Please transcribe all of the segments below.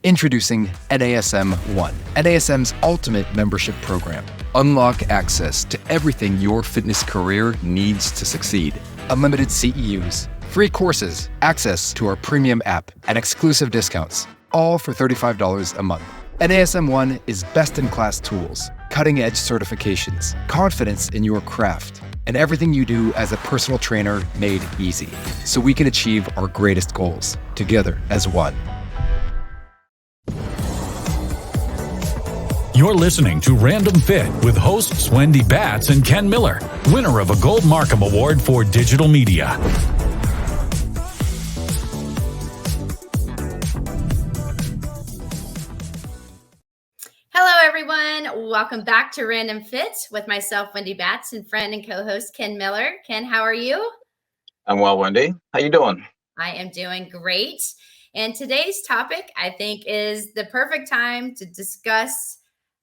Introducing NASM 1, NASM's ultimate membership program. Unlock access to everything your fitness career needs to succeed. Unlimited CEUs, free courses, access to our premium app, and exclusive discounts, all for $35 a month. NASM 1 is best-in-class tools, cutting-edge certifications, confidence in your craft, and everything you do as a personal trainer made easy, so we can achieve our greatest goals together as one. You're listening to Random Fit with hosts Wendy Batts and Ken Miller, winner of a Gold Markham Award for Digital Media. Hello, everyone. Welcome back to Random Fit with myself, Wendy Batts, and friend and co-host Ken Miller. Ken, how are you? I'm well, Wendy. How you doing? I am doing great. And today's topic, I think, is the perfect time to discuss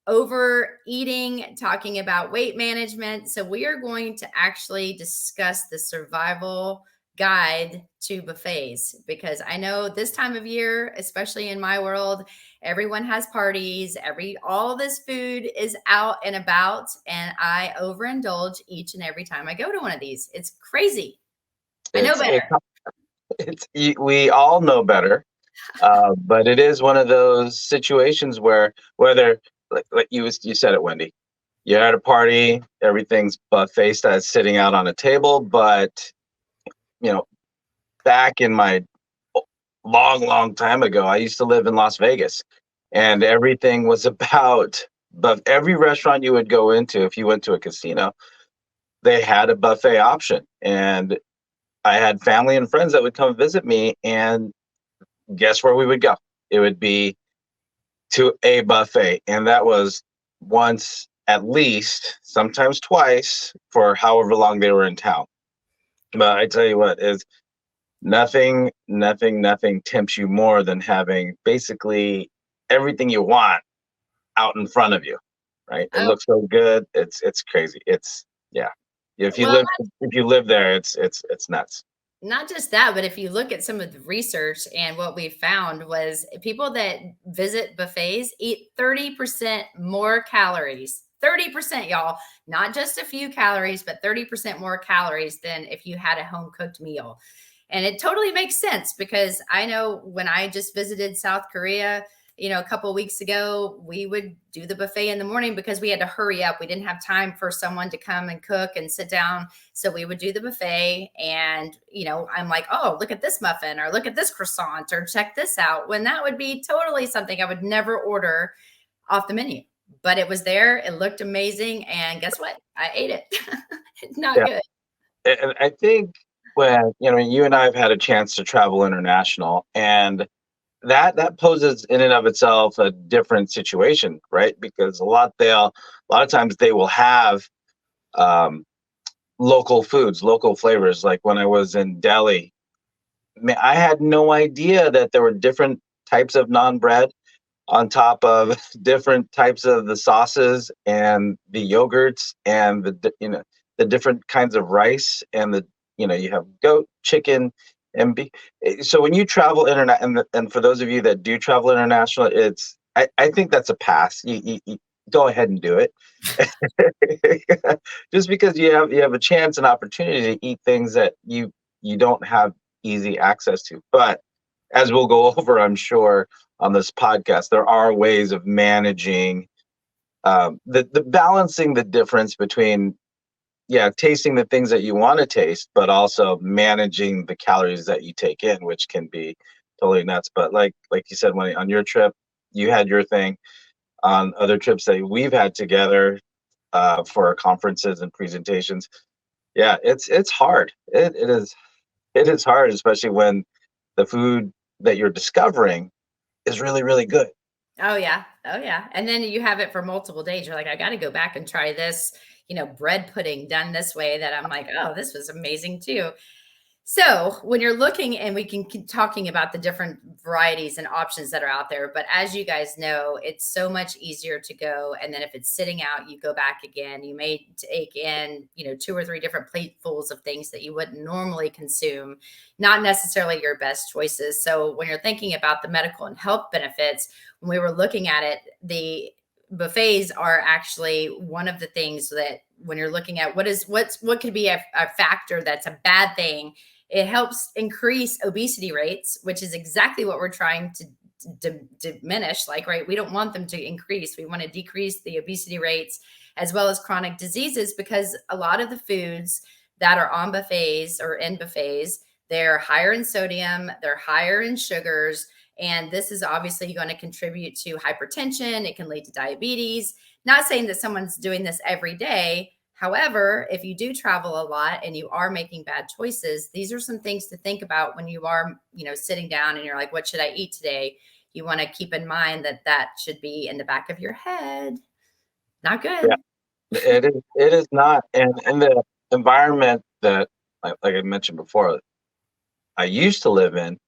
overeating, talking about weight management. So we are going to actually discuss the survival guide to buffets, because I know this time of year, especially in my world, everyone has parties, all this food is out and about, and I overindulge each and every time I go to one of these. It's crazy. I know better. We all know better, but it is one of those situations where whether like you said it, Wendy, you're at a party, everything's buffet style sitting out on a table, but back in my long time ago, I used to live in Las Vegas, and everything was about, but every restaurant you would go into, if you went to a casino, they had a buffet option. And I had family and friends that would come visit me, and guess where we would go? It would be to a buffet. And that was once at least, sometimes twice, for however long they were in town. But I tell you what, is nothing tempts you more than having basically everything you want out in front of you, right? It looks so good. It's crazy. If you live there, it's nuts. Not just that, but if you look at some of the research, and what we found was people that visit buffets eat 30% more calories. 30%, y'all, not just a few calories, but 30% more calories than if you had a home cooked meal. And it totally makes sense, because I know when I just visited South Korea, a couple of weeks ago, we would do the buffet in the morning because we had to hurry up. We didn't have time for someone to come and cook and sit down. So we would do the buffet, and, I'm like, oh, look at this muffin, or look at this croissant, or check this out, when that would be totally something I would never order off the menu. But it was there. It looked amazing. And guess what? I ate it. It's not good. And I think when, you and I have had a chance to travel international, and that poses in and of itself a different situation, right? Because a lot of times they will have local foods, local flavors. Like when I was in Delhi, I had no idea that there were different types of naan bread on top of different types of the sauces and the yogurts and the different kinds of rice, and you have goat, chicken, and beef. So when you travel and for those of you that do travel international, I think that's a pass. You go ahead and do it, just because you have a chance and opportunity to eat things that you don't have easy access to. But as we'll go over, I'm sure, on this podcast, there are ways of managing the balancing the difference between tasting the things that you want to taste, but also managing the calories that you take in, which can be totally nuts. But like you said, when on your trip, you had your thing. On other trips that we've had together for conferences and presentations, it's hard. It is hard, especially when the food that you're discovering is really, really good. Oh yeah. And then you have it for multiple days. You're like, I got to go back and try this, bread pudding done this way, that I'm like, oh, this was amazing too. So when you're looking, and we can keep talking about the different varieties and options that are out there, but as you guys know, it's so much easier to go. And then if it's sitting out, you go back again. You may take in, 2 or 3 different platefuls of things that you wouldn't normally consume, not necessarily your best choices. So when you're thinking about the medical and health benefits, when we were looking at it, the buffets are actually one of the things that when you're looking at what could be a factor that's a bad thing, it helps increase obesity rates, which is exactly what we're trying to diminish. Like, right, we don't want them to increase. We want to decrease the obesity rates as well as chronic diseases, because a lot of the foods that are on buffets or in buffets, they're higher in sodium, they're higher in sugars, and this is obviously going to contribute to hypertension. It can lead to diabetes. Not saying that someone's doing this every day. However, if you do travel a lot and you are making bad choices, these are some things to think about when you are, sitting down and you're like, what should I eat today? You want to keep in mind that should be in the back of your head. Not good. Yeah, it is not. And in the environment that, like I mentioned before, I used to live in,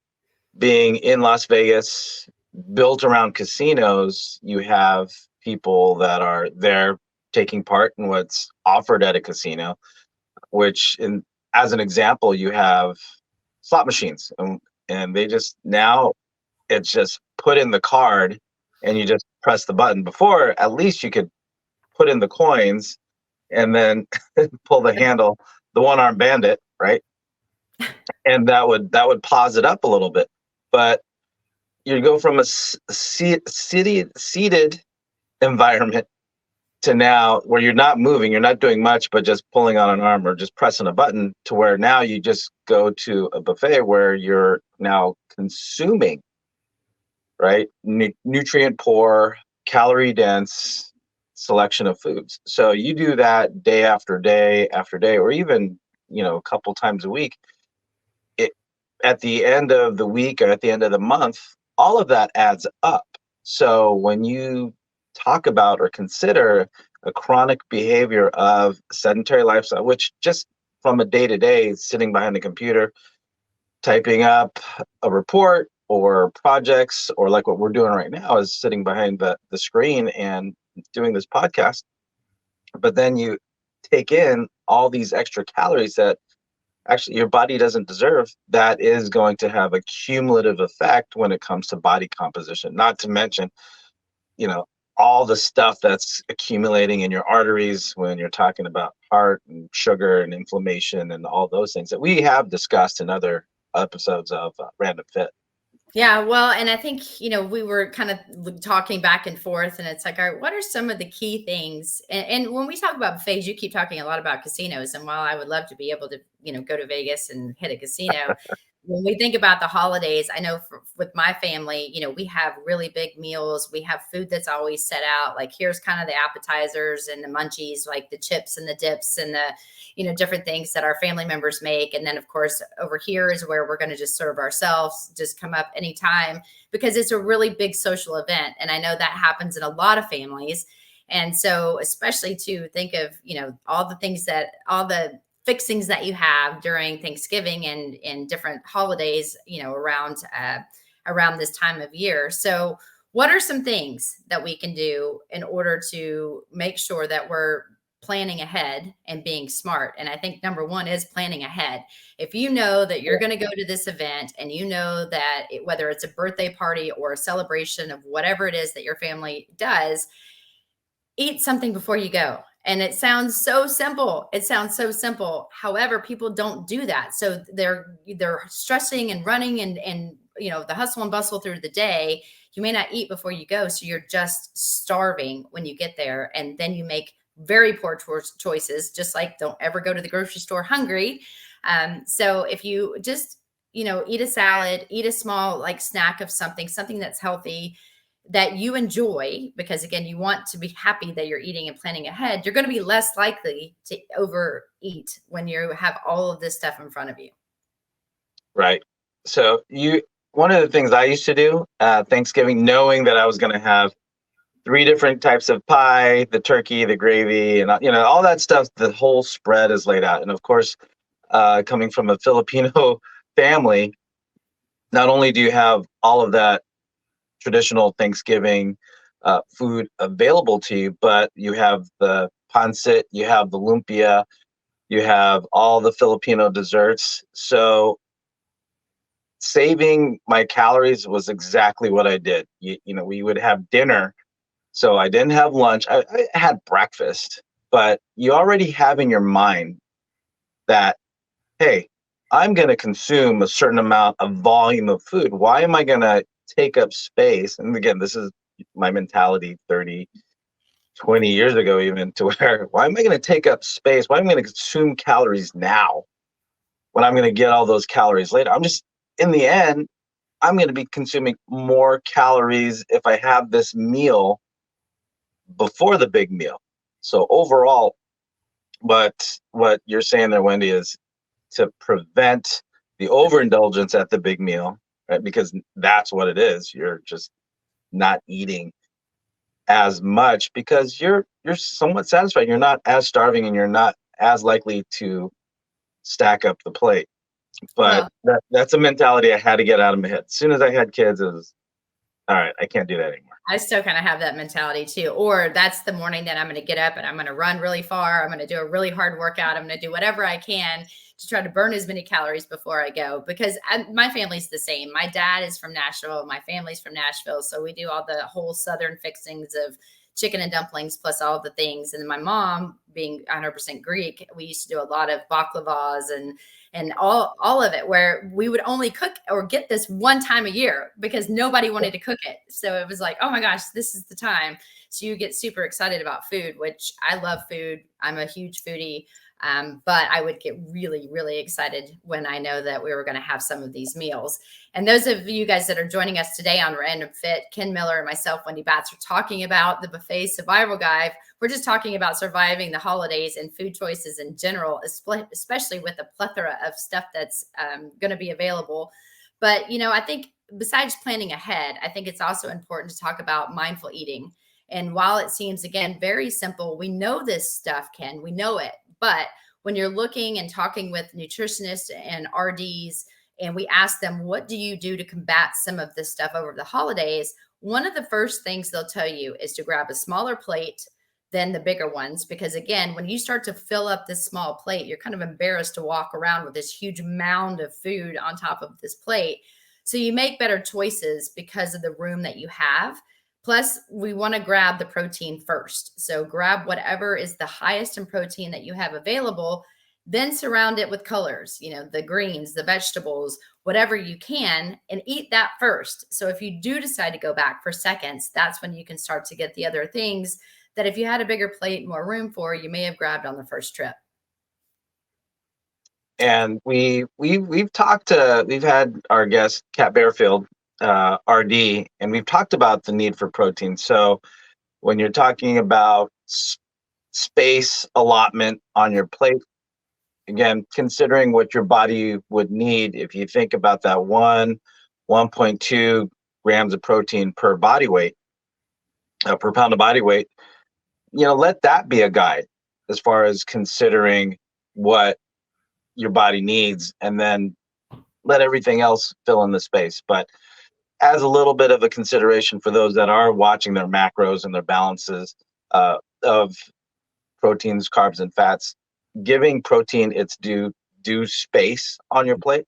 being in Las Vegas, built around casinos, you have people that are there taking part in what's offered at a casino, which as an example, you have slot machines, and they just, now it's just put in the card and you just press the button. Before, at least you could put in the coins and then pull the handle, the one-armed bandit, right? And that would pause it up a little bit. But you go from a seated environment to now where you're not moving, you're not doing much, but just pulling on an arm or just pressing a button, to where now you just go to a buffet where you're now consuming, right? Nutrient poor, calorie dense selection of foods. So you do that day after day after day, or even, a couple times a week. At the end of the week or at the end of the month, all of that adds up. So when you talk about or consider a chronic behavior of sedentary lifestyle, which just from a day-to-day sitting behind the computer, typing up a report or projects, or like what we're doing right now is sitting behind the screen and doing this podcast, but then you take in all these extra calories that actually your body doesn't deserve, that is going to have a cumulative effect when it comes to body composition. Not to mention, all the stuff that's accumulating in your arteries when you're talking about heart and sugar and inflammation and all those things that we have discussed in other episodes of Random Fit. Yeah, well, and I think, we were kind of talking back and forth, and it's like, all right, what are some of the key things? And when we talk about buffets, you keep talking a lot about casinos. And while I would love to be able to, go to Vegas and hit a casino, when we think about the holidays, I know with my family, we have really big meals. We have food that's always set out. Like, here's kind of the appetizers and the munchies, like the chips and the dips and the, different things that our family members make. And then, of course, over here is where we're going to just serve ourselves, just come up anytime, because it's a really big social event. And I know that happens in a lot of families. And so, especially to think of, all the fixings that you have during Thanksgiving and different holidays, around this time of year. So what are some things that we can do in order to make sure that we're planning ahead and being smart? And I think number one is planning ahead. If you know that you're going to go to this event, and you know that whether it's a birthday party or a celebration of whatever it is that your family does, eat something before you go. And it sounds so simple. However, people don't do that. So they're stressing and running and the hustle and bustle through the day. You may not eat before you go. So you're just starving when you get there. And then you make very poor choices, just like don't ever go to the grocery store hungry. So if you just, eat a salad, eat a small snack of something that's healthy, that you enjoy, because again, you want to be happy that you're eating and planning ahead, you're going to be less likely to overeat when you have all of this stuff in front of you. Right. So one of the things I used to do Thanksgiving, knowing that I was going to have 3 different types of pie, the turkey, the gravy, and all that stuff, the whole spread is laid out. And of course, coming from a Filipino family, not only do you have all of that traditional Thanksgiving food available to you, but you have the pancit, you have the lumpia, you have all the Filipino desserts. So saving my calories was exactly what I did. We would have dinner. So I didn't have lunch. I had breakfast, but you already have in your mind that, hey, I'm going to consume a certain amount of volume of food. Why am I going to take up space? And again, this is my mentality 30, 20 years ago, even, to where, why am I going to take up space? Why am I going to consume calories now when I'm going to get all those calories later? In the end, I'm going to be consuming more calories if I have this meal before the big meal. So overall, what you're saying there, Wendy, is to prevent the overindulgence at the big meal, right? Because that's what it is. You're just not eating as much because you're somewhat satisfied. You're not as starving, and you're not as likely to stack up the plate. But Well, that's a mentality I had to get out of my head. As soon as I had kids, it was all right. I can't do that anymore. I still kind of have that mentality too. Or that's the morning that I'm going to get up and I'm going to run really far. I'm going to do a really hard workout. I'm going to do whatever I can to try to burn as many calories before I go, because my family's the same. My dad is from Nashville. My family's from Nashville. So we do all the whole Southern fixings of chicken and dumplings plus all the things. And then my mom, being 100% Greek, we used to do a lot of baklavas and all of it, where we would only cook or get this one time a year because nobody wanted to cook it. So it was like, oh my gosh, this is the time. So you get super excited about food, which I love food. I'm a huge foodie. But I would get really, really excited when I know that we were going to have some of these meals. And those of you guys that are joining us today on Random Fit, Ken Miller and myself, Wendy Batts, are talking about the buffet survival guide. We're just talking about surviving the holidays and food choices in general, especially with a plethora of stuff that's going to be available. But, I think besides planning ahead, I think it's also important to talk about mindful eating. And while it seems, again, very simple, we know this stuff, Ken, we know it. But when you're looking and talking with nutritionists and RDs, and we ask them, what do you do to combat some of this stuff over the holidays? One of the first things they'll tell you is to grab a smaller plate than the bigger ones. Because again, when you start to fill up this small plate, you're kind of embarrassed to walk around with this huge mound of food on top of this plate. So you make better choices because of the room that you have. Plus, we want to grab the protein first. So grab whatever is the highest in protein that you have available, then surround it with colors, the greens, the vegetables, whatever you can, and eat that first. So if you do decide to go back for seconds, that's when you can start to get the other things that if you had a bigger plate, more room for, you may have grabbed on the first trip. And we've had our guest Kat Bearfield, RD, and we've talked about the need for protein. So when you're talking about space allotment on your plate, again, considering what your body would need, if you think about that 1.2 grams of protein per body weight, per pound of body weight, let that be a guide as far as considering what your body needs, and then let everything else fill in the space. But as a little bit of a consideration for those that are watching their macros and their balances of proteins, carbs, and fats, giving protein its due space on your plate,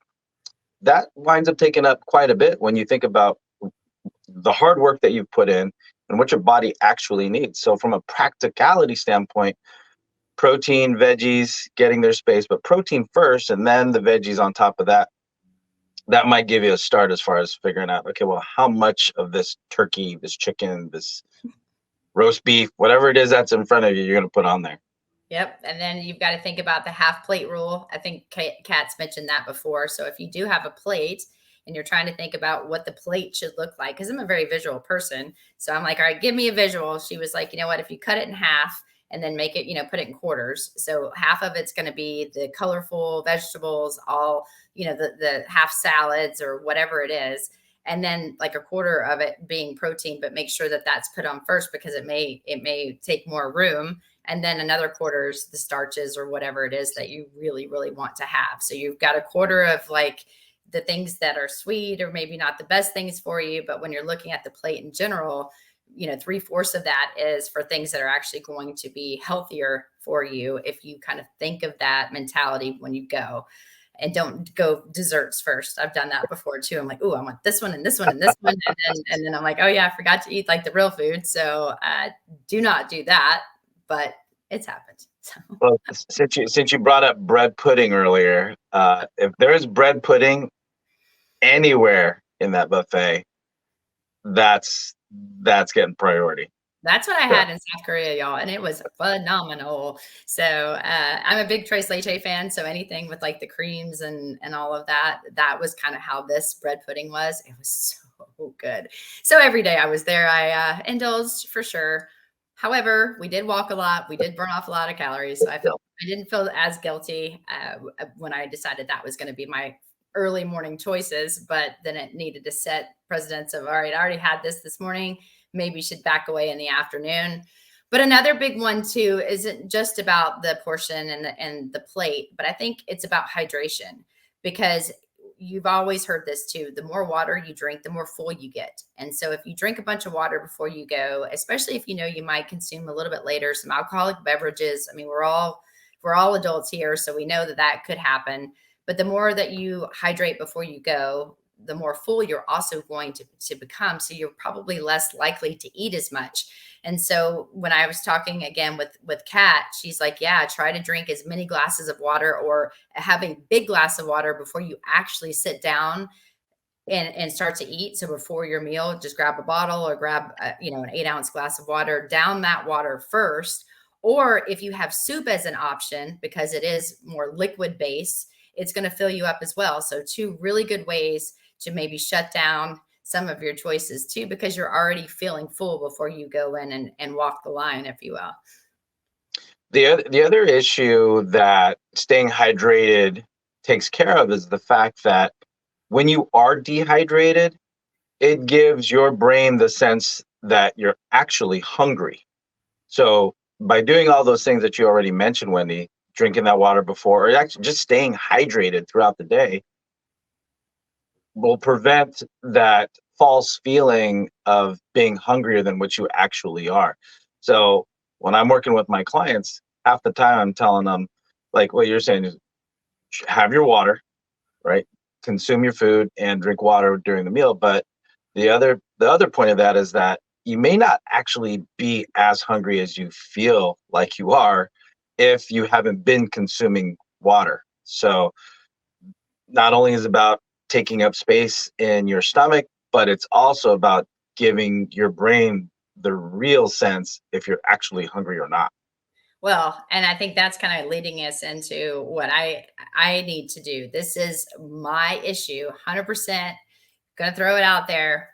that winds up taking up quite a bit when you think about the hard work that you've put in and what your body actually needs. So from a practicality standpoint, protein, veggies getting their space, but protein first and then the veggies on top of that. That might give you a start as far as figuring out, okay, well, how much of this turkey, this chicken, this roast beef, whatever it is that's in front of you, you're going to put on there. Yep. And then you've got to think about the half plate rule. I think Kat's mentioned that before. So if you do have a plate and you're trying to think about what the plate should look like, because I'm a very visual person. So I'm like, all right, give me a visual. She was like, you know what, if you cut it in half and then make it, put it in quarters. So half of it's going to be the colorful vegetables, all, the half salads or whatever it is. And then like a quarter of it being protein, but make sure that that's put on first because it may take more room. And then another quarter is the starches or whatever it is that you really, really want to have. So you've got a quarter of like the things that are sweet or maybe not the best things for you. But when you're looking at the plate in general, 3/4 of that is for things that are actually going to be healthier for you if you kind of think of that mentality when you go. And don't go desserts first. I've done that before too. I'm like, oh, I want this one and this one and this one. And then I'm like, oh yeah, I forgot to eat like the real food. So do not do that, but it's happened. So. Well, since you brought up bread pudding earlier, if there's bread pudding anywhere in that buffet, that's getting priority. That's what I had in South Korea, y'all, and it was phenomenal. So I'm a big Tres Leche fan. So anything with like the creams and all of that, that was kind of how this bread pudding was. It was so good. So every day I was there, I indulged for sure. However, we did walk a lot. We did burn off a lot of calories. So I didn't feel as guilty when I decided that was going to be my early morning choices, but then it needed to set precedents of, all right, I already had this morning. Maybe you should back away in the afternoon. But another big one too isn't just about the portion and the plate, but I think it's about hydration, because you've always heard this too. The more water you drink, the more full you get. And so if you drink a bunch of water before you go, especially if you might consume a little bit later some alcoholic beverages. I mean, we're all adults here, so we know that could happen. But the more that you hydrate before you go, the more full you're also going to become. So you're probably less likely to eat as much. And so when I was talking again with Kat, she's like, yeah, try to drink as many glasses of water or have a big glass of water before you actually sit down and start to eat. So before your meal, just grab a bottle or grab an 8-ounce glass of water, down that water first. Or if you have soup as an option, because it is more liquid based, it's going to fill you up as well. So 2 really good ways to maybe shut down some of your choices too, because you're already feeling full before you go in and walk the line, if you will. The other issue that staying hydrated takes care of is the fact that when you are dehydrated, it gives your brain the sense that you're actually hungry. So by doing all those things that you already mentioned, Wendy, drinking that water before, or actually just staying hydrated throughout the day, will prevent that false feeling of being hungrier than what you actually are. So when I'm working with my clients, half the time I'm telling them, like what you're saying is, have your water, right? Consume your food and drink water during the meal. But the other point of that is that you may not actually be as hungry as you feel like you are if you haven't been consuming water. So not only is it about taking up space in your stomach, but it's also about giving your brain the real sense if you're actually hungry or not. Well, and I think that's kind of leading us into what I need to do. This is my issue, 100%. Gonna throw it out there,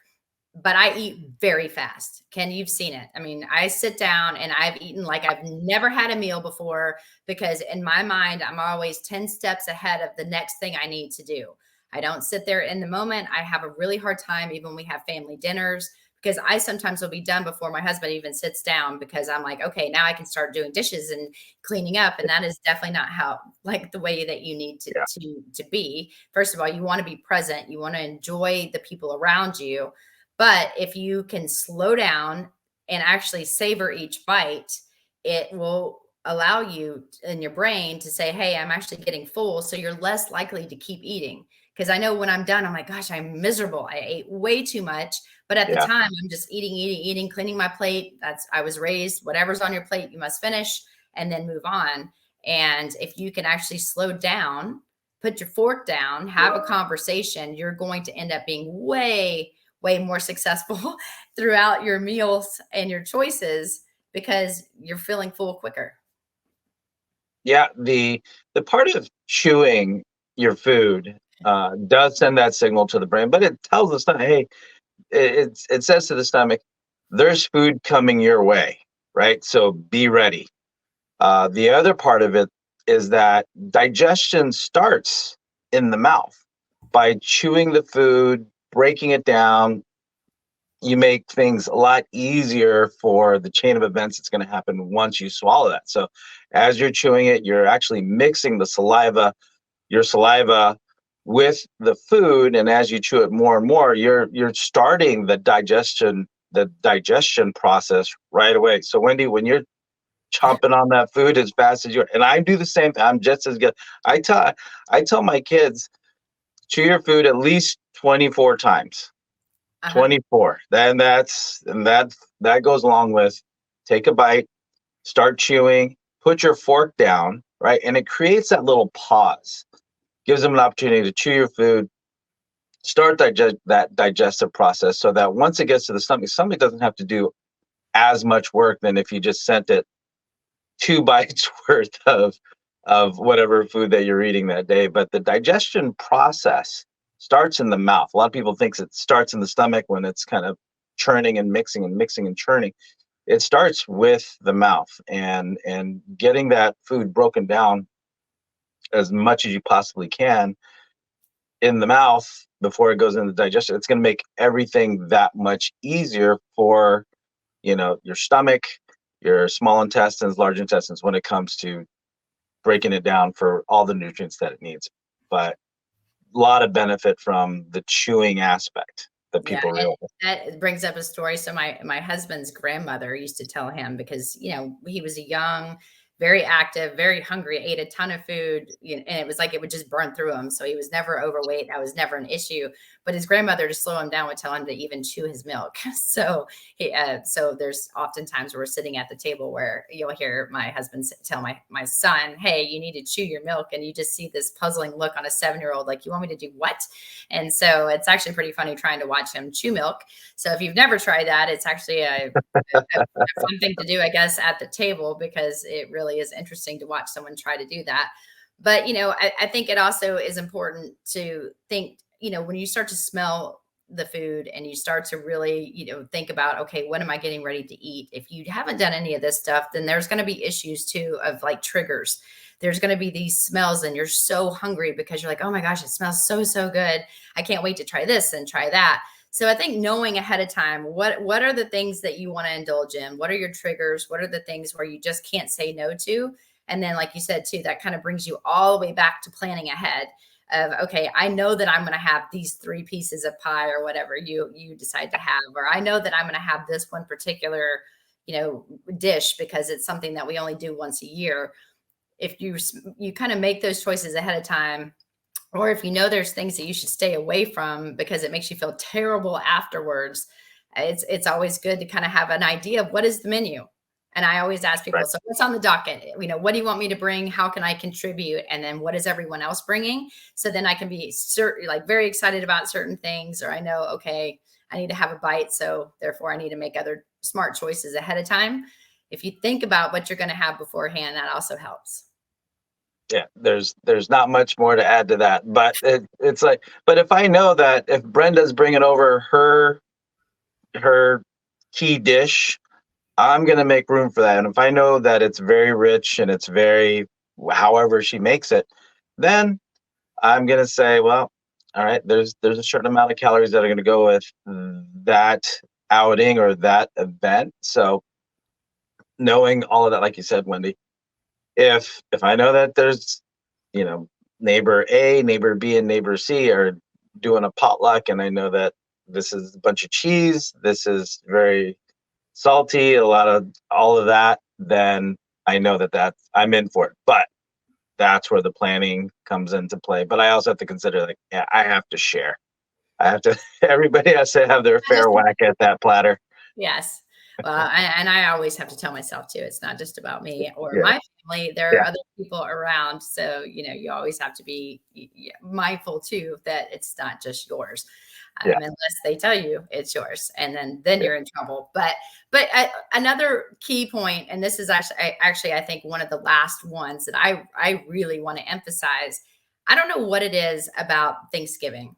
but I eat very fast. Ken, you've seen it. I mean, I sit down and I've eaten like I've never had a meal before, because in my mind, I'm always 10 steps ahead of the next thing I need to do. I don't sit there in the moment. I have a really hard time, even when we have family dinners, because I sometimes will be done before my husband even sits down, because I'm like, okay, now I can start doing dishes and cleaning up. And that is definitely not how, like, the way that you need to be. First of all, you want to be present. You want to enjoy the people around you. But if you can slow down and actually savor each bite, it will allow you in your brain to say, hey, I'm actually getting full. So you're less likely to keep eating. Because I know when I'm done, I'm like, gosh, I'm miserable. I ate way too much. But at the time, I'm just eating, cleaning my plate. I was raised, whatever's on your plate, you must finish and then move on. And if you can actually slow down, put your fork down, have a conversation, you're going to end up being way more successful throughout your meals and your choices, because you're feeling full quicker. Yeah, the part of chewing your food does send that signal to the brain, but it tells the stomach, hey, it says to the stomach, there's food coming your way, right? So be ready. The other part of it is that digestion starts in the mouth by chewing the food, breaking it down, you make things a lot easier for the chain of events that's going to happen once you swallow that. So as you're chewing it, you're actually mixing your saliva with the food, and as you chew it more and more, you're starting the digestion process right away. So Wendy, when you're chomping on that food as fast as and I do the same thing. I'm just as good. I tell my kids, chew your food at least 24 times. Uh-huh. 24. Then that goes along with take a bite, start chewing, put your fork down, right? And it creates that little pause. Gives them an opportunity to chew your food, start that digestive process so that once it gets to the stomach doesn't have to do as much work than if you just sent it 2 bites worth of whatever food that you're eating that day. But the digestion process starts in the mouth. A lot of people think it starts in the stomach when it's kind of churning and mixing and mixing and churning. It starts with the mouth, and getting that food broken down as much as you possibly can in the mouth before it goes into digestion. It's going to make everything that much easier for your stomach, your small intestines, large intestines, when it comes to breaking it down for all the nutrients that it needs. But a lot of benefit from the chewing aspect that Yeah, people and realize. that brings up a story. So my husband's grandmother used to tell him, because he was a young, very active, very hungry, ate a ton of food, and it was like it would just burn through him. So he was never overweight. That was never an issue. But his grandmother, to slow him down, would tell him to even chew his milk. So there's oftentimes we're sitting at the table where you'll hear my husband tell my son, "Hey, you need to chew your milk," and you just see this puzzling look on a 7-year-old, like, "You want me to do what?" And so it's actually pretty funny trying to watch him chew milk. So if you've never tried that, it's actually a fun thing to do, I guess, at the table, because it really is interesting to watch someone try to do that. But, I think it also is important to think, when you start to smell the food and you start to really, think about, okay, what am I getting ready to eat? If you haven't done any of this stuff, then there's going to be issues too of like triggers. There's going to be these smells and you're so hungry because you're like, oh my gosh, it smells so, so good. I can't wait to try this and try that. So I think knowing ahead of time, what are the things that you want to indulge in? What are your triggers? What are the things where you just can't say no to? And then, like you said, too, that kind of brings you all the way back to planning ahead of, okay, I know that I'm going to have these 3 pieces of pie or whatever you decide to have, or I know that I'm going to have this one particular, dish because it's something that we only do once a year. If you kind of make those choices ahead of time, or if there's things that you should stay away from because it makes you feel terrible afterwards, it's always good to kind of have an idea of what is the menu. And I always ask people, Right. so what's on the docket? What do you want me to bring? How can I contribute? And then what is everyone else bringing? So then I can be very excited about certain things, or I know, okay, I need to have a bite. So therefore I need to make other smart choices ahead of time. If you think about what you're going to have beforehand, that also helps. Yeah, there's not much more to add to that, but it's like, but if I know that if Brenda's bringing over her key dish, I'm gonna make room for that. And if I know that it's very rich and it's very however she makes it, then I'm gonna say, well, all right, there's a certain amount of calories that are gonna go with that outing or that event. So knowing all of that, like you said, Wendy, if I know that there's, you know, neighbor A, neighbor B, and neighbor C are doing a potluck, and I know that this is a bunch of cheese, this is very salty, a lot of all of that, then I know that's I'm in for it. But that's where the planning comes into play. But I also have to consider, like, yeah, I have to share. I have to. Everybody has to have their fair whack at that platter. Yes. Well, and I always have to tell myself too, it's not just about me or Yeah, my family. There are yeah, other people around. So, you always have to be mindful too that it's not just yours, yeah, unless they tell you it's yours, and then yeah. you're in trouble. But another key point, and this is actually I think one of the last ones that I really want to emphasize. I don't know what it is about Thanksgiving,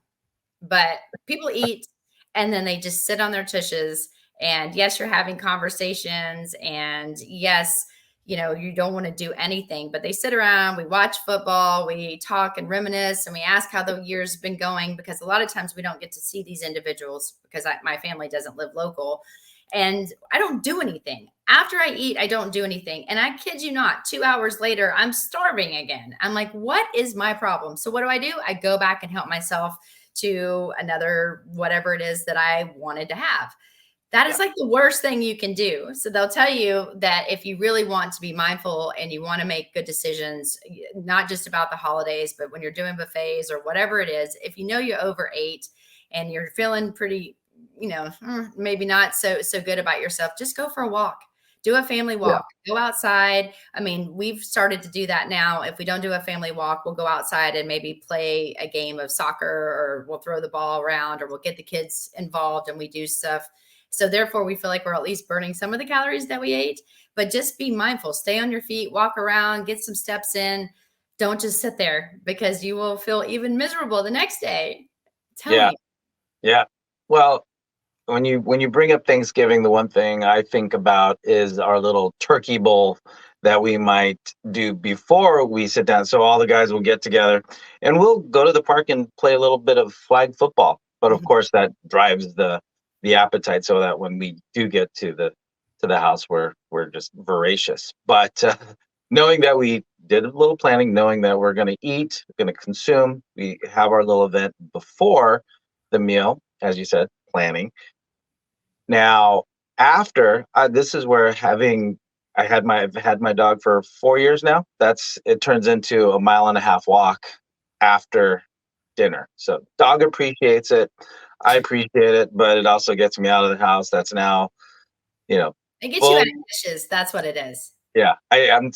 but people eat and then they just sit on their tushes. And yes, you're having conversations. And yes, you don't want to do anything, but they sit around, we watch football, we talk and reminisce, and we ask how the year's been going, because a lot of times we don't get to see these individuals because my family doesn't live local. And I don't do anything. After I eat, I don't do anything. And I kid you not, 2 hours later, I'm starving again. I'm like, what is my problem? So what do? I go back and help myself to another, whatever it is that I wanted to have. That is like the worst thing you can do. So they'll tell you that if you really want to be mindful and you want to make good decisions, not just about the holidays, but when you're doing buffets or whatever it is, if you know you overate and you're feeling pretty, maybe not so good about yourself, just go for a walk. Do a family walk, go outside. I mean, we've started to do that now. If we don't do a family walk, we'll go outside and maybe play a game of soccer, or we'll throw the ball around, or we'll get the kids involved and we do stuff. So therefore, we feel like we're at least burning some of the calories that we ate. But just be mindful, stay on your feet, walk around, get some steps in. Don't just sit there, because you will feel even miserable the next day. Tell me. Yeah. Well, when you bring up Thanksgiving, the one thing I think about is our little turkey bowl that we might do before we sit down. So all the guys will get together and we'll go to the park and play a little bit of flag football. But of course, that drives the appetite, so that when we do get to the house, we're just voracious. But knowing that we did a little planning, knowing that we're going to eat, going to consume, we have our little event before the meal, as you said, planning. Now, after this is where I've had my dog for 4 years now. It turns into a 1.5 mile walk after dinner. So dog appreciates it. I appreciate it, but it also gets me out of the house. That's now, it gets you out of dishes. That's what it is. Yeah, I'm.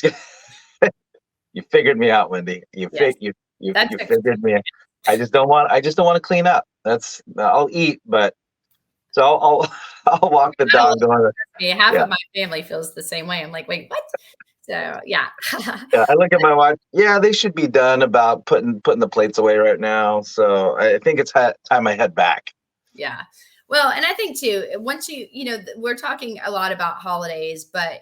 You figured me out, Wendy. You figured me out. I just don't want to clean up. I'll eat, but so I'll walk the dog. Half of my family feels the same way. I'm like, wait, what? So yeah. Yeah, I look at my watch. Yeah, they should be done about putting the plates away right now. So I think it's time I head back. Yeah. Well, and I think too, once we're talking a lot about holidays, but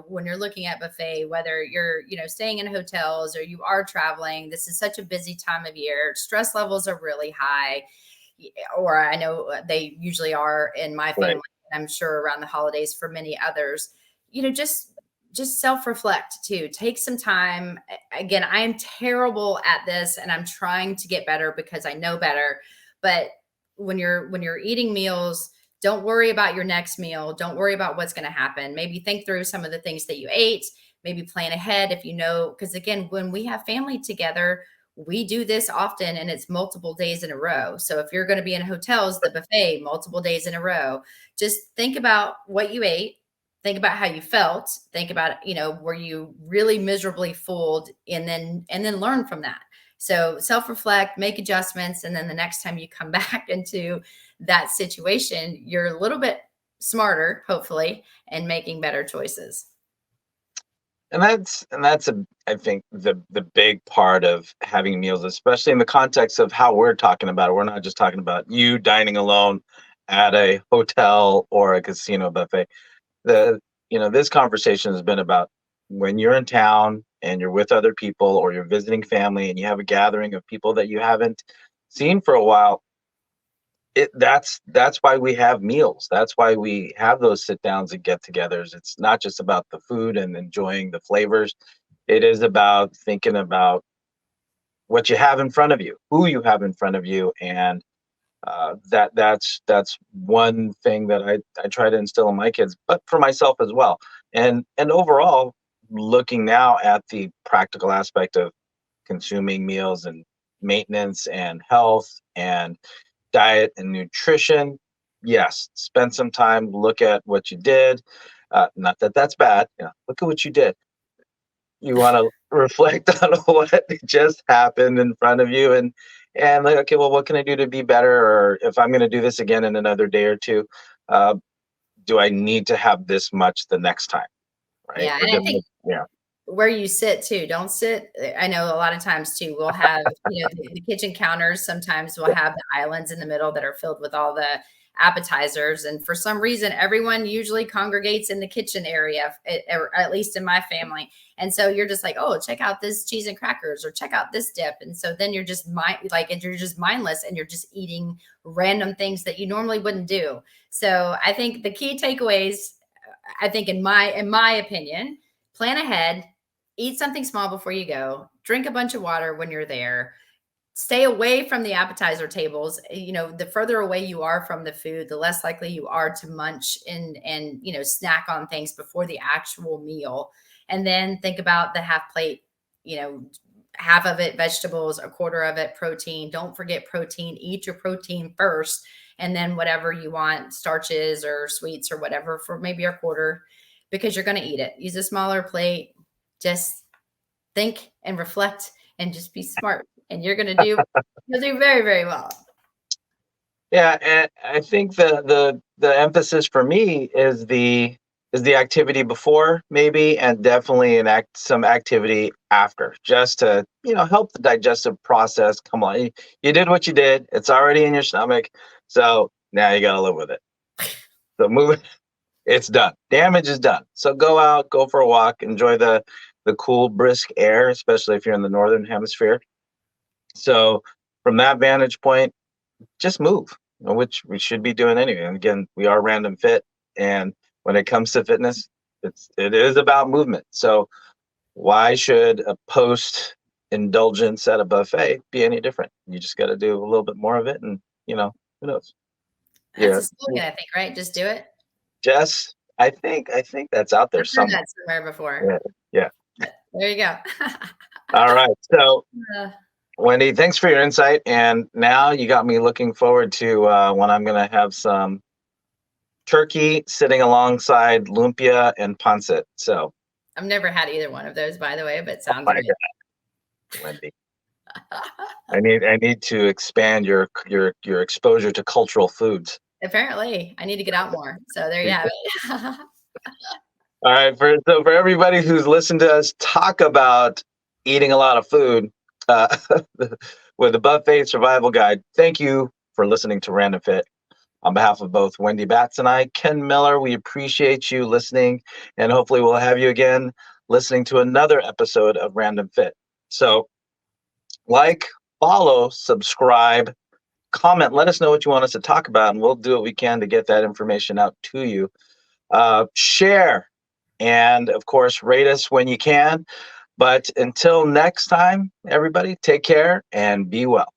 when you're looking at buffet, whether you're, staying in hotels or you are traveling, this is such a busy time of year. Stress levels are really high, or I know they usually are in my family. Right. And I'm sure around the holidays for many others, just self-reflect too. Take some time. Again, I am terrible at this and I'm trying to get better because I know better. But when you're eating meals, don't worry about your next meal. Don't worry about what's going to happen. Maybe think through some of the things that you ate, maybe plan ahead if because again, when we have family together, we do this often and it's multiple days in a row. So if you're going to be in hotels, the buffet, multiple days in a row, just think about what you ate. Think about how you felt. Think about, were you really miserably full, and then learn from that. So self-reflect, make adjustments. And then the next time you come back into that situation, you're a little bit smarter, hopefully, and making better choices. And that's I think the big part of having meals, especially in the context of how we're talking about it. We're not just talking about you dining alone at a hotel or a casino buffet. This conversation has been about when you're in town and you're with other people, or you're visiting family and you have a gathering of people that you haven't seen for a while. That's why we have meals. That's why we have those sit downs and get-togethers. It's not just about the food and enjoying the flavors. It is about thinking about what you have in front of you, who you have in front of you, and that's one thing that I try to instill in my kids, but for myself as well. And overall, looking now at the practical aspect of consuming meals and maintenance and health and diet and nutrition, yes, spend some time, look at what you did. Not that that's bad. Look at what you did. You want to reflect on what just happened in front of you, and like, okay, well, what can I do to be better? Or if I'm going to do this again in another day or two, do I need to have this much the next time? Right? Yeah, and I think where you sit too, don't sit. I know a lot of times too, we'll have, the kitchen counters. Sometimes we'll have the islands in the middle that are filled with all the appetizers. And for some reason, everyone usually congregates in the kitchen area, or at least in my family. And so you're just like, oh, check out this cheese and crackers, or check out this dip. And so then you're just you're just mindless, and you're just eating random things that you normally wouldn't do. So I think the key takeaways, I think in my opinion, plan ahead, eat something small before you go, drink a bunch of water when you're there, stay away from the appetizer tables. The further away you are from the food, the less likely you are to munch and snack on things before the actual meal. And then think about the half plate, half of it vegetables, a quarter of it protein. Don't forget protein. Eat your protein first, and then whatever you want, starches or sweets or whatever, for maybe a quarter, because you're going to eat it. Use a smaller plate. Just think and reflect and just be smart, and you'll do very, very well. Yeah, and I think the emphasis for me is the activity before, maybe, and definitely some activity after, just to help the digestive process. Come on, you did what you did. It's already in your stomach, so now you gotta live with it. So move it. It's done. Damage is done. So go out, go for a walk, enjoy the cool, brisk air, especially if you're in the northern hemisphere. So from that vantage point, just move, which we should be doing anyway. And again, we are Random Fit, and when it comes to fitness, it is about movement. So why should a post-indulgence at a buffet be any different? You just got to do a little bit more of it, and who knows? That's a slogan, I think, right? Just do it. I think that's out there I've heard somewhere. that somewhere before. Yeah. There you go. All right. So, Wendy, thanks for your insight. And now you got me looking forward to when I'm going to have some turkey sitting alongside lumpia and pancit. So I've never had either one of those, by the way, but sounds good. God, Wendy. I need to expand your exposure to cultural foods. Apparently, I need to get out more. So there you have it. All right. For everybody who's listened to us talk about eating a lot of food with the Buffet Survival Guide, thank you for listening to Random Fit. On behalf of both Wendy Batts and I, Ken Miller, we appreciate you listening, and hopefully we'll have you again listening to another episode of Random Fit. So like, follow, subscribe, comment, let us know what you want us to talk about, and we'll do what we can to get that information out to you. Share, and of course, rate us when you can. But until next time, everybody, take care and be well.